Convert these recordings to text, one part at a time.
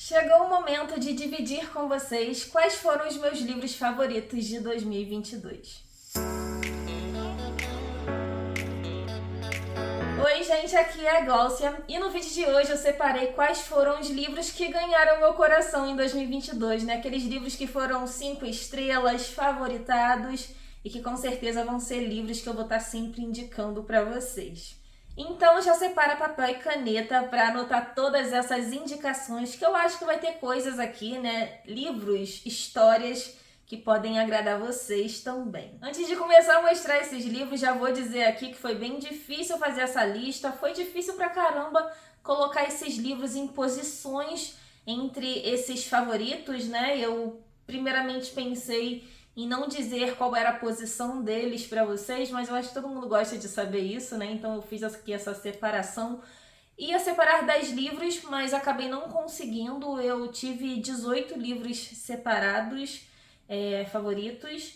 Chegou o momento de dividir com vocês quais foram os meus livros favoritos de 2022. Oi gente, aqui é a Gláucia e no vídeo de hoje eu separei quais foram os livros que ganharam meu coração em 2022, né? Aqueles livros que foram 5 estrelas, favoritados e que com certeza vão ser livros que eu vou estar sempre indicando para vocês. Então já separa papel e caneta para anotar todas essas indicações, que eu acho que vai ter coisas aqui, né? Livros, histórias que podem agradar vocês também. Antes de começar a mostrar esses livros, já vou dizer aqui que foi bem difícil fazer essa lista, foi difícil pra caramba colocar esses livros em posições entre esses favoritos, né? Eu primeiramente pensei em não dizer qual era a posição deles para vocês, mas eu acho que todo mundo gosta de saber isso, né? Então eu fiz aqui essa separação. Ia separar 10 livros, mas acabei não conseguindo. Eu tive 18 livros separados, favoritos,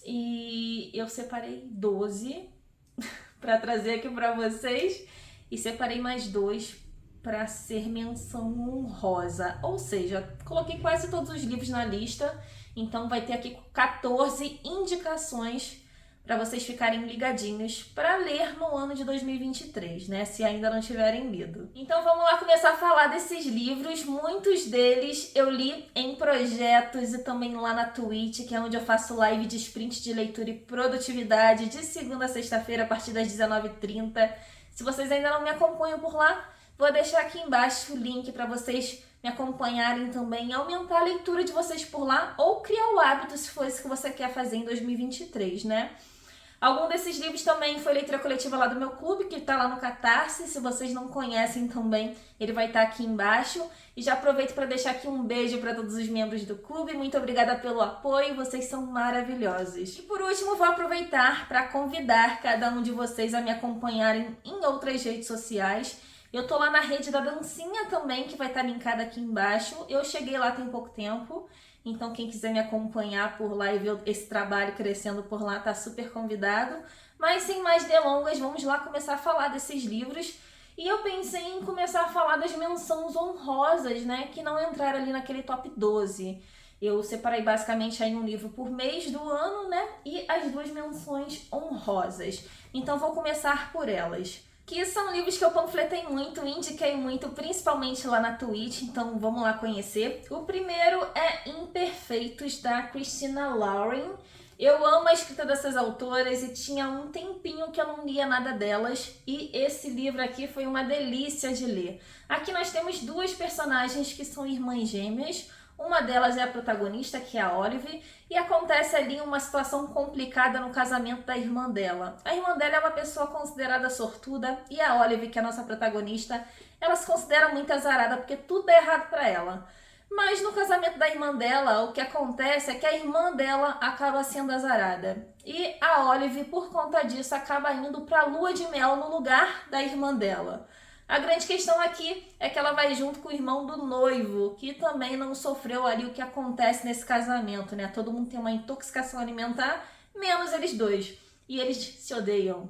e eu separei 12 para trazer aqui para vocês e separei mais 2 para ser menção honrosa, ou seja, coloquei quase todos os livros na lista, então vai ter aqui 14 indicações para vocês ficarem ligadinhos para ler no ano de 2023, né? Se ainda não tiverem lido. Então vamos lá começar a falar desses livros. Muitos deles eu li em projetos e também lá na Twitch, que é onde eu faço live de sprint de leitura e produtividade de segunda a sexta-feira a partir das 19h30. Se vocês ainda não me acompanham por lá, vou deixar aqui embaixo o link para vocês me acompanharem também, aumentar a leitura de vocês por lá ou criar o hábito se for isso que você quer fazer em 2023, né? Algum desses livros também foi leitura coletiva lá do meu clube, que está lá no Catarse. Se vocês não conhecem também, ele vai estar aqui embaixo. E já aproveito para deixar aqui um beijo para todos os membros do clube. Muito obrigada pelo apoio, vocês são maravilhosos. E por último, vou aproveitar para convidar cada um de vocês a me acompanharem em outras redes sociais. Eu tô lá na rede da Dancinha também, que vai estar linkada aqui embaixo. Eu cheguei lá tem pouco tempo. Então, quem quiser me acompanhar por lá e ver esse trabalho crescendo por lá, tá super convidado. Mas, sem mais delongas, vamos lá começar a falar desses livros. E eu pensei em começar a falar das menções honrosas, né? Que não entraram ali naquele top 12. Eu separei basicamente aí um livro por mês do ano, né? E as 2 menções honrosas. Então, vou começar por elas. Que são livros que eu panfletei muito, indiquei muito, principalmente lá na Twitch, então vamos lá conhecer. O primeiro é Imperfeitos, da Christina Lauren. Eu amo a escrita dessas autoras e tinha um tempinho que eu não lia nada delas, e esse livro aqui foi uma delícia de ler. Aqui nós temos 2 personagens que são irmãs gêmeas. Uma delas é a protagonista, que é a Olive, e acontece ali uma situação complicada no casamento da irmã dela. A irmã dela é uma pessoa considerada sortuda, e a Olive, que é a nossa protagonista, ela se considera muito azarada porque tudo é errado para ela. Mas no casamento da irmã dela, o que acontece é que a irmã dela acaba sendo azarada. E a Olive, por conta disso, acaba indo para a lua de mel no lugar da irmã dela. A grande questão aqui é que ela vai junto com o irmão do noivo, que também não sofreu ali o que acontece nesse casamento, né? Todo mundo tem uma intoxicação alimentar, menos eles 2. E eles se odeiam.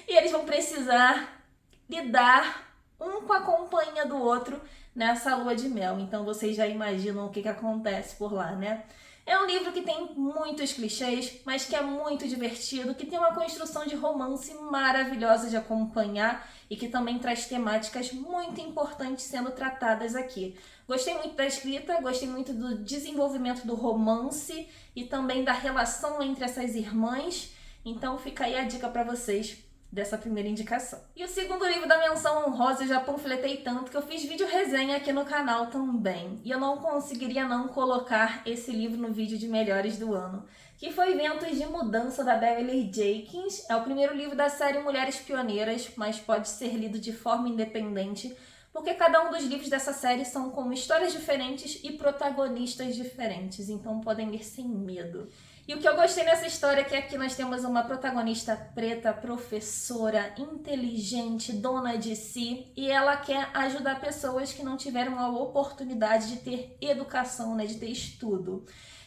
E eles vão precisar lidar um com a companhia do outro nessa lua de mel. Então vocês já imaginam o que acontece por lá, né? É um livro que tem muitos clichês, mas que é muito divertido, que tem uma construção de romance maravilhosa de acompanhar e que também traz temáticas muito importantes sendo tratadas aqui. Gostei muito da escrita, gostei muito do desenvolvimento do romance e também da relação entre essas irmãs. Então fica aí a dica para vocês dessa primeira indicação. E o segundo livro da menção honrosa eu já panfletei tanto que eu fiz vídeo resenha aqui no canal também. E eu não conseguiria não colocar esse livro no vídeo de melhores do ano, que foi Ventos de Mudança, da Beverly Jenkins. É o primeiro livro da série Mulheres Pioneiras, mas pode ser lido de forma independente, porque cada um dos livros dessa série são com histórias diferentes e protagonistas diferentes, então podem ler sem medo. E o que eu gostei nessa história é que aqui nós temos uma protagonista preta, professora, inteligente, dona de si, e ela quer ajudar pessoas que não tiveram a oportunidade de ter educação, né, de ter estudo.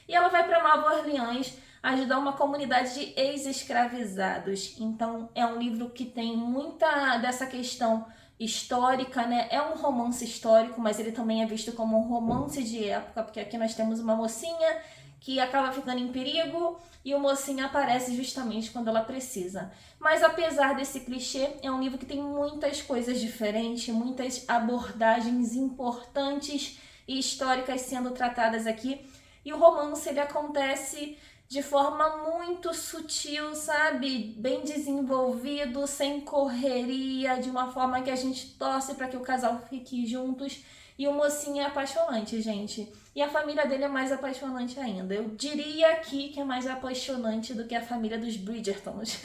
E ela vai para Nova Orleans ajudar uma comunidade de ex-escravizados. Então é um livro que tem muita dessa questão histórica, né? É um romance histórico, mas ele também é visto como um romance de época, porque aqui nós temos uma mocinha que acaba ficando em perigo e o mocinho aparece justamente quando ela precisa. Mas apesar desse clichê, é um livro que tem muitas coisas diferentes, muitas abordagens importantes e históricas sendo tratadas aqui. E o romance, ele acontece de forma muito sutil, sabe? Bem desenvolvido, sem correria, de uma forma que a gente torce para que o casal fique juntos. E o mocinho é apaixonante, gente. E a família dele é mais apaixonante ainda. Eu diria aqui que é mais apaixonante do que a família dos Bridgertons,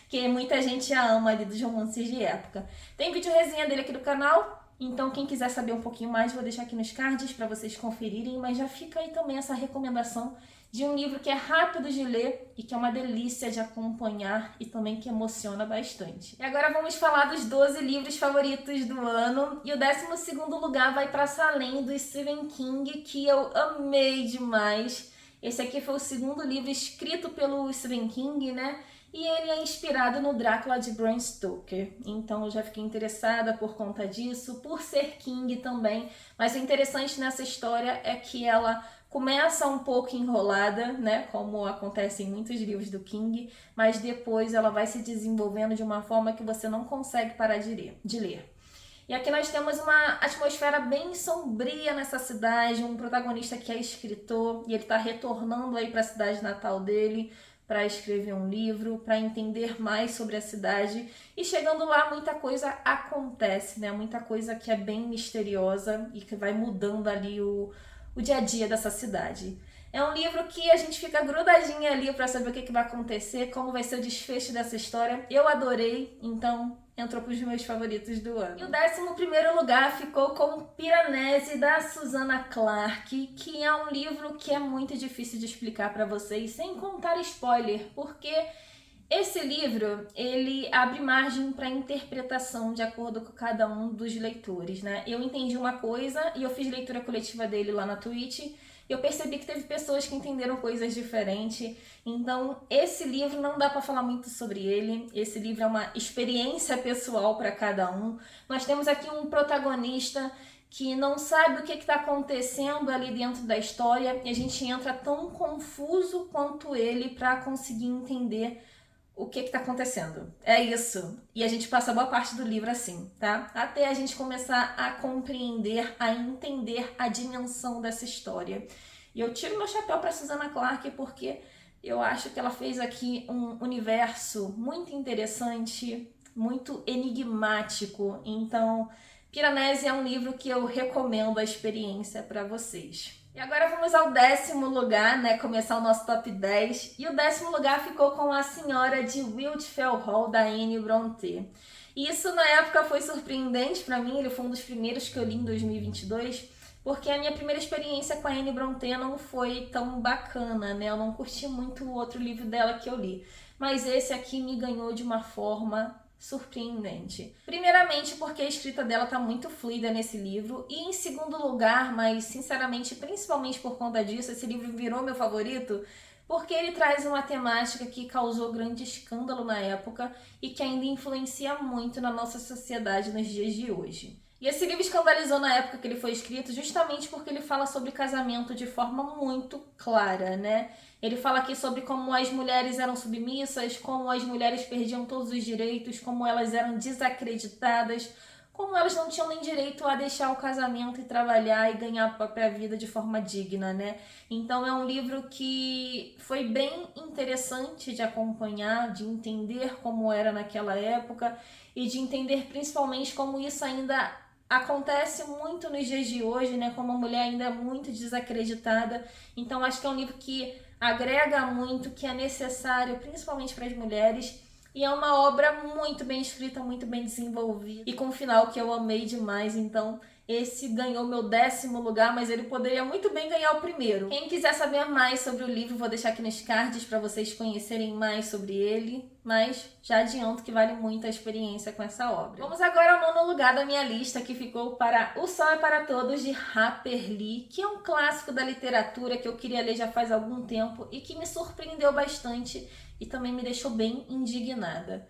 que muita gente a ama ali dos romances de época. Tem vídeo resenha dele aqui do canal, então quem quiser saber um pouquinho mais, vou deixar aqui nos cards para vocês conferirem, mas já fica aí também essa recomendação de um livro que é rápido de ler e que é uma delícia de acompanhar e também que emociona bastante. E agora vamos falar dos 12 livros favoritos do ano. E o 12º lugar vai para Salem, do Stephen King, que eu amei demais. Esse aqui foi o segundo livro escrito pelo Stephen King, né? E ele é inspirado no Drácula de Bram Stoker. Então eu já fiquei interessada por conta disso, por ser King também. Mas o interessante nessa história é que ela começa um pouco enrolada, né, como acontece em muitos livros do King, mas depois ela vai se desenvolvendo de uma forma que você não consegue parar de ler. E aqui nós temos uma atmosfera bem sombria nessa cidade, um protagonista que é escritor e ele está retornando aí para a cidade natal dele para escrever um livro, para entender mais sobre a cidade. E chegando lá, muita coisa acontece, né? Muita coisa que é bem misteriosa e que vai mudando ali o dia a dia dessa cidade. É um livro que a gente fica grudadinha ali para saber o que vai acontecer, como vai ser o desfecho dessa história. Eu adorei, então entrou para os meus favoritos do ano. E o 11º lugar ficou com Piranesi, da Susanna Clarke, que é um livro que é muito difícil de explicar para vocês, sem contar spoiler, porque esse livro, ele abre margem para interpretação de acordo com cada um dos leitores, né? Eu entendi uma coisa e eu fiz leitura coletiva dele lá na Twitch. Eu percebi que teve pessoas que entenderam coisas diferentes. Então, esse livro não dá para falar muito sobre ele. Esse livro é uma experiência pessoal para cada um. Nós temos aqui um protagonista que não sabe o que está acontecendo ali dentro da história e a gente entra tão confuso quanto ele para conseguir entender o que está acontecendo. É isso. E a gente passa boa parte do livro assim, tá? Até a gente começar a compreender, a entender a dimensão dessa história. E eu tiro meu chapéu para Susanna Clarke porque eu acho que ela fez aqui um universo muito interessante, muito enigmático. Então, Piranesi é um livro que eu recomendo a experiência para vocês. E agora vamos ao 10º lugar, né? Começar o nosso top 10. E o 10º lugar ficou com A Senhora de Wildfell Hall, da Anne Brontë. E isso na época foi surpreendente para mim, ele foi um dos primeiros que eu li em 2022, porque a minha primeira experiência com a Anne Brontë não foi tão bacana, né? Eu não curti muito o outro livro dela que eu li. Mas esse aqui me ganhou de uma forma surpreendente. Primeiramente porque a escrita dela tá muito fluida nesse livro e em segundo lugar, mas sinceramente, principalmente por conta disso, esse livro virou meu favorito porque ele traz uma temática que causou grande escândalo na época e que ainda influencia muito na nossa sociedade nos dias de hoje. E esse livro escandalizou na época que ele foi escrito justamente porque ele fala sobre casamento de forma muito clara, né? Ele fala aqui sobre como as mulheres eram submissas, como as mulheres perdiam todos os direitos, como elas eram desacreditadas, como elas não tinham nem direito a deixar o casamento e trabalhar e ganhar a própria vida de forma digna, né? Então é um livro que foi bem interessante de acompanhar, de entender como era naquela época e de entender principalmente como isso ainda acontece muito nos dias de hoje, né? Como a mulher ainda é muito desacreditada. Então acho que é um livro que agrega muito, que é necessário, principalmente para as mulheres. E é uma obra muito bem escrita, muito bem desenvolvida. E com um final que eu amei demais, então esse ganhou meu 10º lugar, mas ele poderia muito bem ganhar o primeiro. Quem quiser saber mais sobre o livro, vou deixar aqui nos cards para vocês conhecerem mais sobre ele. Mas já adianto que vale muito a experiência com essa obra. Vamos agora ao 9º lugar da minha lista, que ficou para O Sol é para Todos, de Harper Lee, que é um clássico da literatura que eu queria ler já faz algum tempo e que me surpreendeu bastante e também me deixou bem indignada.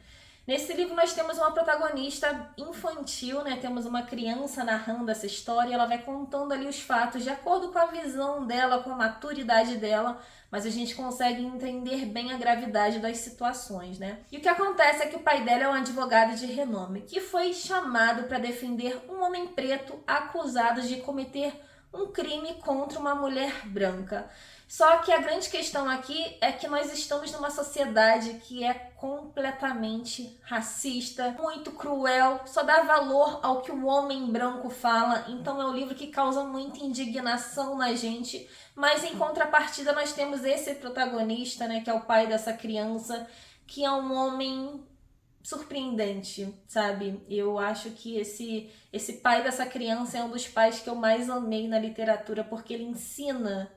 Nesse livro nós temos uma protagonista infantil, né? Temos uma criança narrando essa história, ela vai contando ali os fatos de acordo com a visão dela, com a maturidade dela, mas a gente consegue entender bem a gravidade das situações, né? E o que acontece é que o pai dela é um advogado de renome, que foi chamado para defender um homem preto acusado de cometer um crime contra uma mulher branca. Só que a grande questão aqui é que nós estamos numa sociedade que é completamente racista, muito cruel, só dá valor ao que o homem branco fala. Então é um livro que causa muita indignação na gente, mas em contrapartida nós temos esse protagonista, né, que é o pai dessa criança, que é um homem surpreendente, sabe? Eu acho que esse pai dessa criança é um dos pais que eu mais amei na literatura, porque ele ensina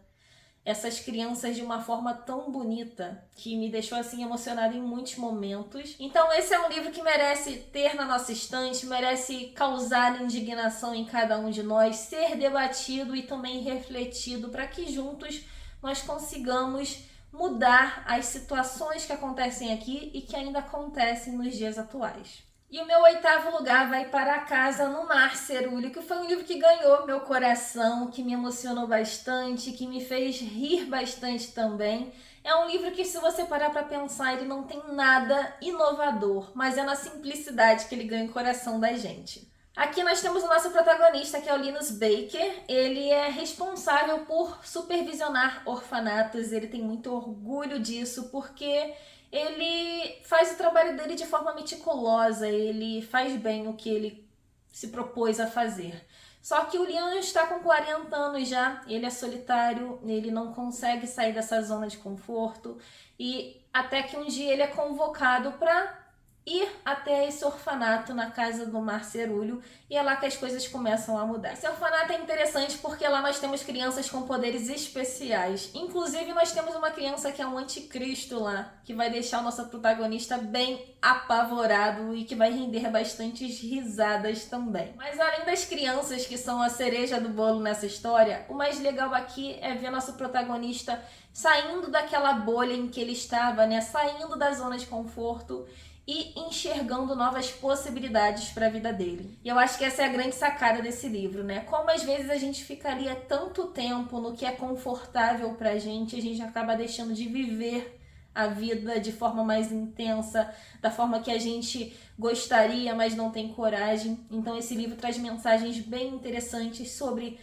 essas crianças de uma forma tão bonita, que me deixou assim emocionada em muitos momentos. Então esse é um livro que merece ter na nossa estante, merece causar indignação em cada um de nós, ser debatido e também refletido, para que juntos nós consigamos mudar as situações que acontecem aqui e que ainda acontecem nos dias atuais. E o meu 8º lugar vai para A Casa no Mar Cerúleo, que foi um livro que ganhou meu coração, que me emocionou bastante, que me fez rir bastante também. É um livro que, se você parar para pensar, ele não tem nada inovador, mas é na simplicidade que ele ganha o coração da gente. Aqui nós temos o nosso protagonista, que é o Linus Baker. Ele é responsável por supervisionar orfanatos, ele tem muito orgulho disso, porque ele faz o trabalho dele de forma meticulosa, ele faz bem o que ele se propôs a fazer. Só que o Leon está com 40 anos já, ele é solitário, ele não consegue sair dessa zona de conforto, e até que um dia ele é convocado para ir até esse orfanato na Casa do Mar Cerúleo, e é lá que as coisas começam a mudar. Esse orfanato é interessante porque lá nós temos crianças com poderes especiais. Inclusive nós temos uma criança que é um anticristo lá, que vai deixar o nosso protagonista bem apavorado e que vai render bastantes risadas também. Mas além das crianças, que são a cereja do bolo nessa história, o mais legal aqui é ver nosso protagonista saindo daquela bolha em que ele estava, né? Saindo da zona de conforto e enxergando novas possibilidades para a vida dele. E eu acho que essa é a grande sacada desse livro, né? Como às vezes a gente ficaria tanto tempo no que é confortável pra gente, a gente acaba deixando de viver a vida de forma mais intensa, da forma que a gente gostaria, mas não tem coragem. Então esse livro traz mensagens bem interessantes sobre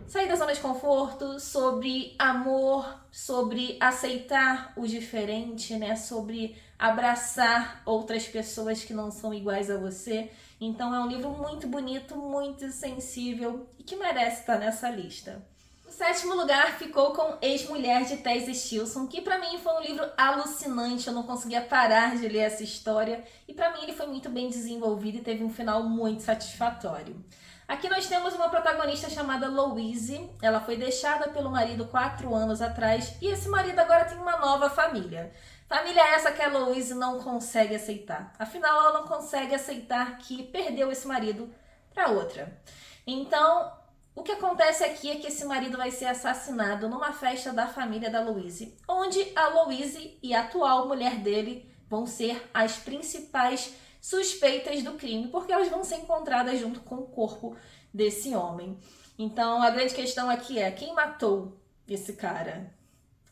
sair da zona de conforto, sobre amor, sobre aceitar o diferente, né? Sobre abraçar outras pessoas que não são iguais a você. Então é um livro muito bonito, muito sensível e que merece estar nessa lista. O 7º lugar ficou com Ex-Mulher, de Tess Stillson, que pra mim foi um livro alucinante, eu não conseguia parar de ler essa história, e pra mim ele foi muito bem desenvolvido e teve um final muito satisfatório. Aqui nós temos uma protagonista chamada Louise. Ela foi deixada pelo marido 4 anos atrás e esse marido agora tem uma nova família. Família essa que a Louise não consegue aceitar. Afinal, ela não consegue aceitar que perdeu esse marido para outra. Então, o que acontece aqui é que esse marido vai ser assassinado numa festa da família da Louise, onde a Louise e a atual mulher dele vão ser as principais suspeitas do crime, porque elas vão ser encontradas junto com o corpo desse homem. Então a grande questão aqui é: quem matou esse cara?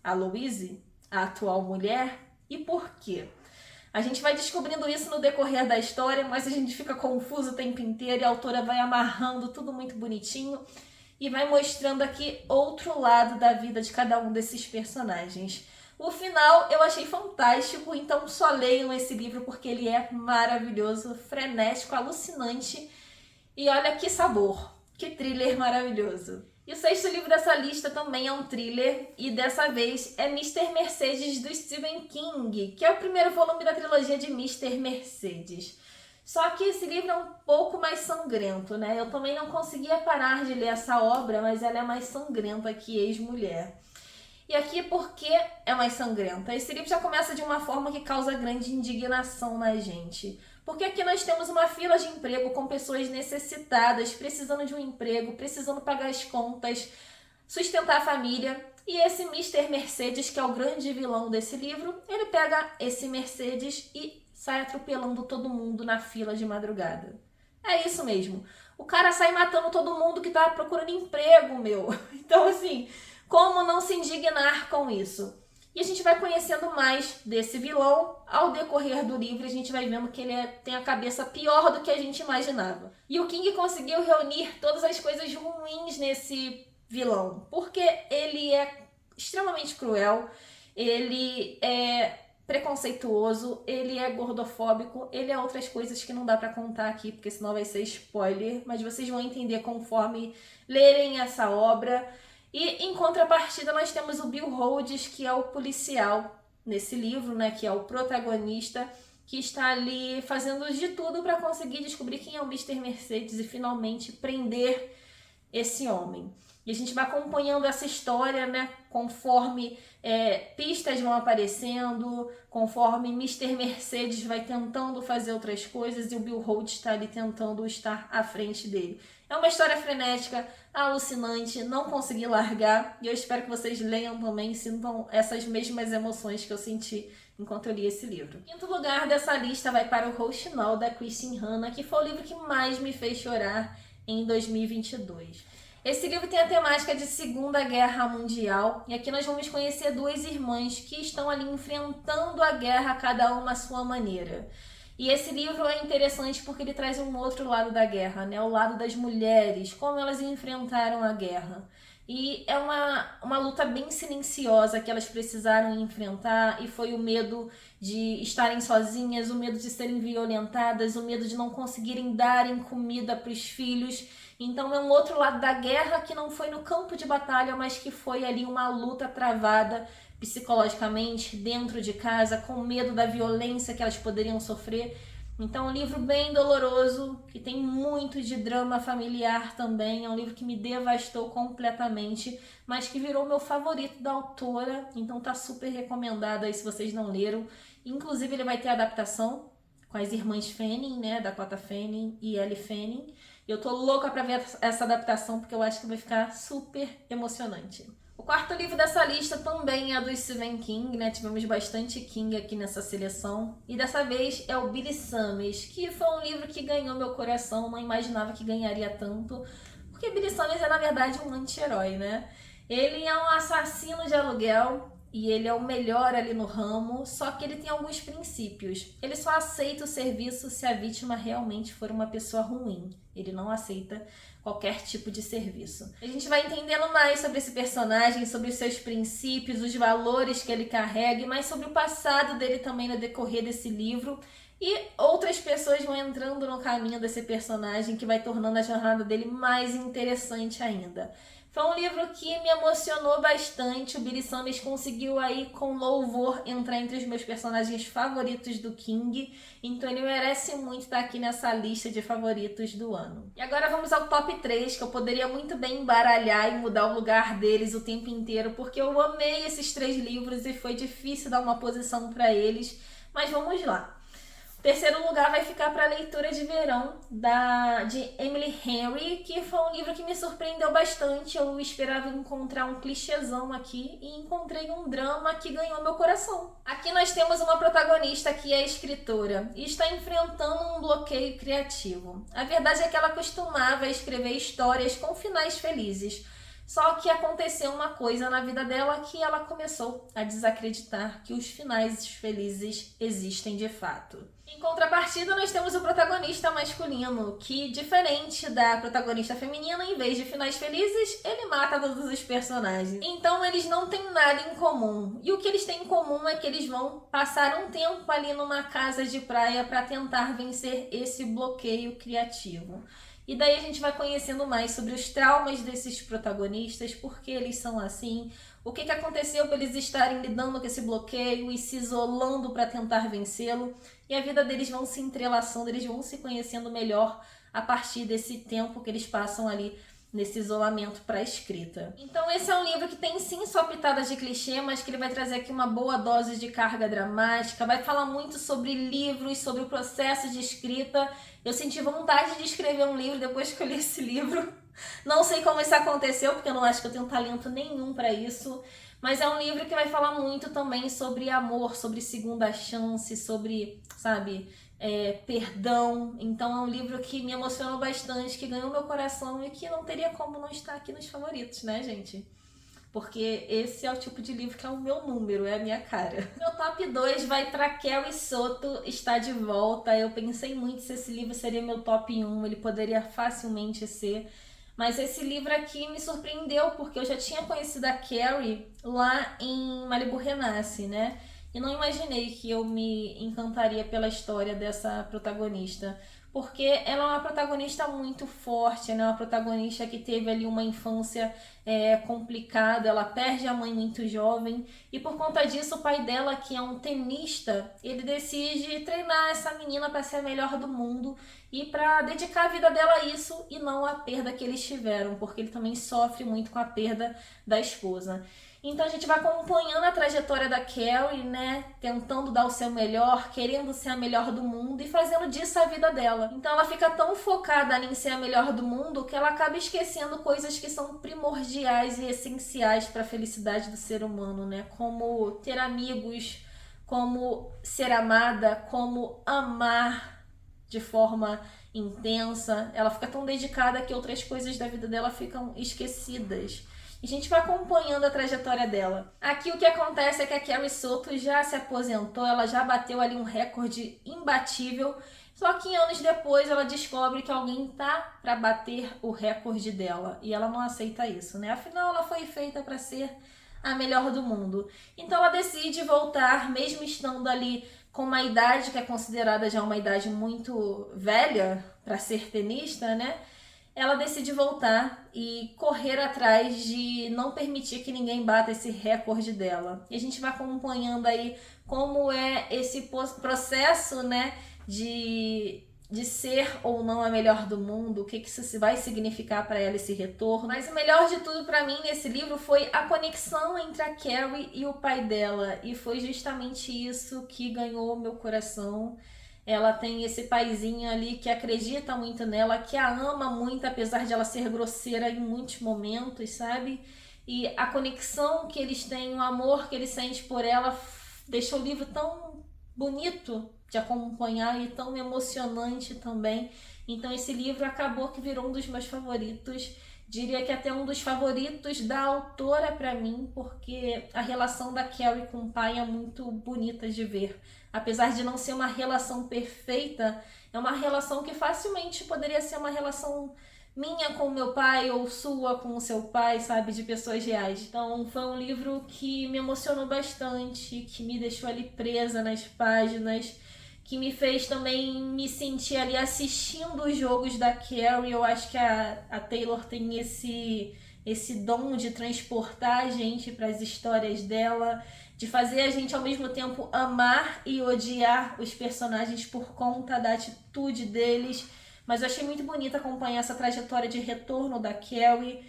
A Louise, a atual mulher? E por quê? A gente vai descobrindo isso no decorrer da história, mas a gente fica confuso o tempo inteiro e a autora vai amarrando tudo muito bonitinho e vai mostrando aqui outro lado da vida de cada um desses personagens. O final eu achei fantástico, então só leiam esse livro porque ele é maravilhoso, frenético, alucinante e olha que sabor, que thriller maravilhoso. E o 6º livro dessa lista também é um thriller e dessa vez é Mr. Mercedes, do Stephen King, que é o primeiro volume da trilogia de Mr. Mercedes. Só que esse livro é um pouco mais sangrento, né? Eu também não conseguia parar de ler essa obra, mas ela é mais sangrenta que Ex-Mulher. E aqui porque é mais sangrenta. Esse livro já começa de uma forma que causa grande indignação na gente. Porque aqui nós temos uma fila de emprego com pessoas necessitadas, precisando de um emprego, precisando pagar as contas, sustentar a família. E esse Mr. Mercedes, que é o grande vilão desse livro, ele pega esse Mercedes e sai atropelando todo mundo na fila de madrugada. É isso mesmo. O cara sai matando todo mundo que tá procurando emprego, meu. Então, assim, como não se indignar com isso? E a gente vai conhecendo mais desse vilão. Ao decorrer do livro, a gente vai vendo que ele tem a cabeça pior do que a gente imaginava. E o King conseguiu reunir todas as coisas ruins nesse vilão. Porque ele é extremamente cruel, ele é preconceituoso, ele é gordofóbico, ele é outras coisas que não dá pra contar aqui, porque senão vai ser spoiler, mas vocês vão entender conforme lerem essa obra. E em contrapartida nós temos o Bill Rhodes, que é o policial nesse livro, né, que é o protagonista, que está ali fazendo de tudo para conseguir descobrir quem é o Mr. Mercedes e finalmente prender esse homem. E a gente vai acompanhando essa história, né, conforme pistas vão aparecendo, conforme Mr. Mercedes vai tentando fazer outras coisas e o Bill Rhodes está ali tentando estar à frente dele. É uma história frenética, alucinante, não consegui largar e eu espero que vocês leiam também e sintam essas mesmas emoções que eu senti enquanto eu li esse livro. Em quinto lugar dessa lista vai para o Rouxinol, da Kristin Hannah, que foi o livro que mais me fez chorar em 2022. Esse livro tem a temática de Segunda Guerra Mundial e aqui nós vamos conhecer duas irmãs que estão ali enfrentando a guerra, cada uma à sua maneira. E esse livro é interessante porque ele traz um outro lado da guerra, né? O lado das mulheres, como elas enfrentaram a guerra. E é uma luta bem silenciosa que elas precisaram enfrentar, e foi o medo de estarem sozinhas, o medo de serem violentadas, o medo de não conseguirem darem comida para os filhos. Então é um outro lado da guerra que não foi no campo de batalha, mas que foi ali uma luta travada psicologicamente dentro de casa, com medo da violência que elas poderiam sofrer. Então, um livro bem doloroso, que tem muito de drama familiar também. É um livro que me devastou completamente, mas que virou meu favorito da autora. Então tá super recomendado aí se vocês não leram. Inclusive ele vai ter adaptação com as irmãs Fanning, né? Dakota Fanning e Elle Fanning. Eu tô louca pra ver essa adaptação, porque eu acho que vai ficar super emocionante. O quarto livro dessa lista também é do Stephen King, né? Tivemos bastante King aqui nessa seleção. E dessa vez é o Billy Summers, que foi um livro que ganhou meu coração. Não imaginava que ganharia tanto, porque Billy Summers é, na verdade, um anti-herói, né? Ele é um assassino de aluguel e ele é o melhor ali no ramo, só que ele tem alguns princípios. Ele só aceita o serviço se a vítima realmente for uma pessoa ruim. Ele não aceita qualquer tipo de serviço. A gente vai entendendo mais sobre esse personagem, sobre os seus princípios, os valores que ele carrega, e mais sobre o passado dele também no decorrer desse livro. E outras pessoas vão entrando no caminho desse personagem, que vai tornando a jornada dele mais interessante ainda. Foi um livro que me emocionou bastante. O Billy Summers conseguiu aí, com louvor, entrar entre os meus personagens favoritos do King. Então ele merece muito estar aqui nessa lista de favoritos do ano. E agora vamos ao top 3, que eu poderia muito bem embaralhar e mudar o lugar deles o tempo inteiro, porque eu amei esses 3 livros e foi difícil dar uma posição para eles. Mas vamos lá. Terceiro lugar vai ficar para a leitura de verão de Emily Henry, que foi um livro que me surpreendeu bastante. Eu esperava encontrar um clichêzão aqui e encontrei um drama que ganhou meu coração. Aqui nós temos uma protagonista que é escritora e está enfrentando um bloqueio criativo. A verdade é que ela costumava escrever histórias com finais felizes. Só que aconteceu uma coisa na vida dela que ela começou a desacreditar que os finais felizes existem de fato. Em contrapartida, nós temos o protagonista masculino, que, diferente da protagonista feminina, em vez de finais felizes, ele mata todos os personagens. Então, eles não têm nada em comum. E o que eles têm em comum é que eles vão passar um tempo ali numa casa de praia para tentar vencer esse bloqueio criativo. E daí a gente vai conhecendo mais sobre os traumas desses protagonistas, por que eles são assim, o que aconteceu para eles estarem lidando com esse bloqueio e se isolando para tentar vencê-lo. E a vida deles vão se entrelaçando, eles vão se conhecendo melhor a partir desse tempo que eles passam ali nesse isolamento para a escrita. Então esse é um livro que tem sim sua pitada de clichê, mas que ele vai trazer aqui uma boa dose de carga dramática, vai falar muito sobre livros, sobre o processo de escrita. Eu senti vontade de escrever um livro depois que eu li esse livro. Não sei como isso aconteceu, porque eu não acho que eu tenho talento nenhum para isso. Mas é um livro que vai falar muito também sobre amor, sobre segunda chance, sobre, sabe, perdão. Então é um livro que me emocionou bastante, que ganhou meu coração e que não teria como não estar aqui nos favoritos, né, gente? Porque esse é o tipo de livro que é o meu número, é a minha cara. Meu top 2 vai para Carrie Soto, Está de Volta. Eu pensei muito se esse livro seria meu top 1, ele poderia facilmente ser. Mas esse livro aqui me surpreendeu, porque eu já tinha conhecido a Carrie lá em Malibu Renasce, né? E não imaginei que eu me encantaria pela história dessa protagonista. Porque ela é uma protagonista muito forte, ela é uma protagonista que teve ali uma infância complicada, ela perde a mãe muito jovem e por conta disso o pai dela, que é um tenista, ele decide treinar essa menina para ser a melhor do mundo e para dedicar a vida dela a isso e não a perda que eles tiveram, porque ele também sofre muito com a perda da esposa. Então a gente vai acompanhando a trajetória da Carrie, né? Tentando dar o seu melhor, querendo ser a melhor do mundo e fazendo disso a vida dela. Então ela fica tão focada em ser a melhor do mundo que ela acaba esquecendo coisas que são primordiais e essenciais para a felicidade do ser humano, né? Como ter amigos, como ser amada, como amar de forma intensa. Ela fica tão dedicada que outras coisas da vida dela ficam esquecidas. E a gente vai acompanhando a trajetória dela. Aqui o que acontece é que a Carrie Soto já se aposentou, ela já bateu ali um recorde imbatível. Só que anos depois ela descobre que alguém tá para bater o recorde dela. E ela não aceita isso, né? Afinal, ela foi feita para ser a melhor do mundo. Então ela decide voltar, mesmo estando ali com uma idade que é considerada já uma idade muito velha para ser tenista, né? Ela decide voltar e correr atrás de não permitir que ninguém bata esse recorde dela. E a gente vai acompanhando aí como é esse processo, né, de ser ou não a melhor do mundo, o que isso vai significar para ela esse retorno. Mas o melhor de tudo para mim nesse livro foi a conexão entre a Carrie e o pai dela. E foi justamente isso que ganhou meu coração. Ela tem esse paizinho ali que acredita muito nela, que a ama muito, apesar de ela ser grosseira em muitos momentos, sabe? E a conexão que eles têm, o amor que ele sente por ela, deixou o livro tão bonito de acompanhar e tão emocionante também. Então esse livro acabou que virou um dos meus favoritos. Diria que até um dos favoritos da autora para mim, porque a relação da Carrie com o pai é muito bonita de ver. Apesar de não ser uma relação perfeita, é uma relação que facilmente poderia ser uma relação minha com o meu pai ou sua com o seu pai, sabe? De pessoas reais. Então foi um livro que me emocionou bastante, que me deixou ali presa nas páginas, que me fez também me sentir ali assistindo os jogos da Carrie. Eu acho que a Taylor tem esse dom de transportar a gente para as histórias dela, de fazer a gente ao mesmo tempo amar e odiar os personagens por conta da atitude deles. Mas eu achei muito bonito acompanhar essa trajetória de retorno da Carrie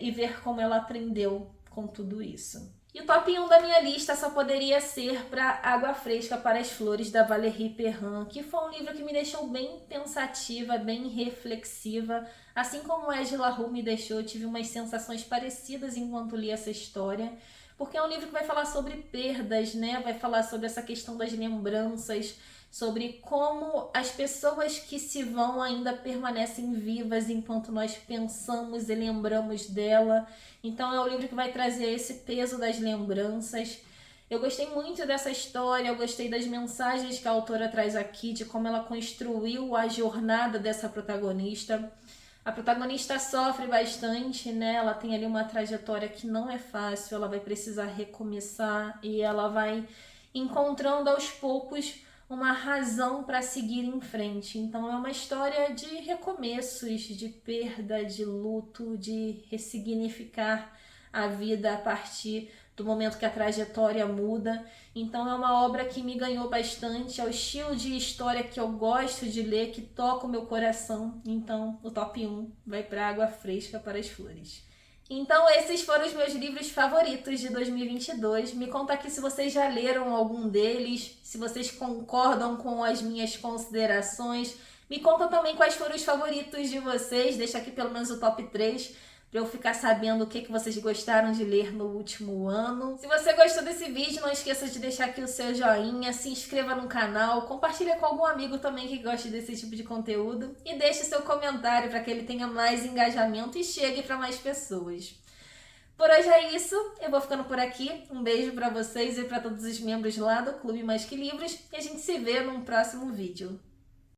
e ver como ela aprendeu com tudo isso. E o top 1 da minha lista só poderia ser para Água Fresca para as Flores, da Valérie Perrin, que foi um livro que me deixou bem pensativa, bem reflexiva. Assim como Ed La Rue me deixou, eu tive umas sensações parecidas enquanto li essa história, porque é um livro que vai falar sobre perdas, né? Vai falar sobre essa questão das lembranças, sobre como as pessoas que se vão ainda permanecem vivas enquanto nós pensamos e lembramos dela. Então é um livro que vai trazer esse peso das lembranças. Eu gostei muito dessa história, eu gostei das mensagens que a autora traz aqui, de como ela construiu a jornada dessa protagonista. A protagonista sofre bastante, né? Ela tem ali uma trajetória que não é fácil, ela vai precisar recomeçar e ela vai encontrando aos poucos uma razão para seguir em frente. Então é uma história de recomeços, de perda, de luto, de ressignificar a vida a partir do momento que a trajetória muda. Então é uma obra que me ganhou bastante, é o estilo de história que eu gosto de ler, que toca o meu coração. Então o top 1 vai para Água Fresca para as Flores. Então esses foram os meus livros favoritos de 2022. Me conta aqui se vocês já leram algum deles, se vocês concordam com as minhas considerações. Me conta também quais foram os favoritos de vocês, deixa aqui pelo menos o top 3 para eu ficar sabendo o que vocês gostaram de ler no último ano. Se você gostou desse vídeo, não esqueça de deixar aqui o seu joinha, se inscreva no canal, compartilha com algum amigo também que goste desse tipo de conteúdo e deixe seu comentário para que ele tenha mais engajamento e chegue para mais pessoas. Por hoje é isso, eu vou ficando por aqui. Um beijo para vocês e para todos os membros lá do Clube Mais Que Livros e a gente se vê num próximo vídeo.